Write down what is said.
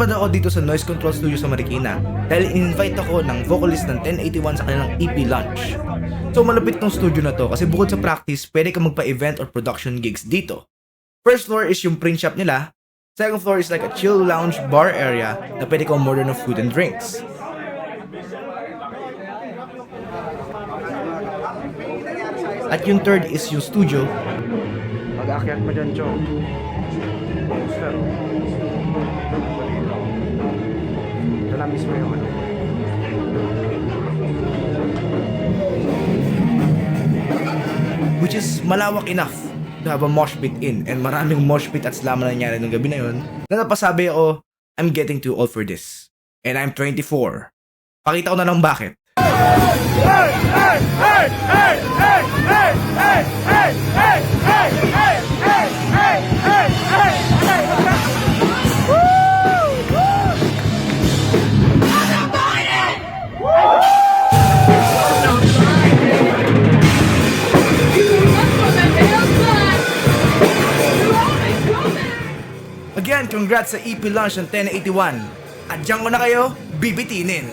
napadaan ako dito sa Noise Control Studio sa Marikina dahil in-invite ako ng vocalist ng 1081 sa kanilang EP launch. So malapit tong studio na to kasi bukod sa practice, pwede ka magpa-event or production gigs dito. First floor is yung print shop nila. Second floor is like a chill lounge bar area na pwede ka umorder ng food and drinks. At yung third is yung studio. Pag-aakyat mo dyan, Chong. Sir. Ito na mismo yung ano. Which is malawak enough to have a mosh pit in. And maraming mosh pit at slam na nangyari nung gabi na yun. Na napasabi ako, I'm getting too old for this. And I'm 24. Pakita ko na lang bakit. Again, congrats sa EP launch ng 1081. At diyan ko na kayo bibitinin.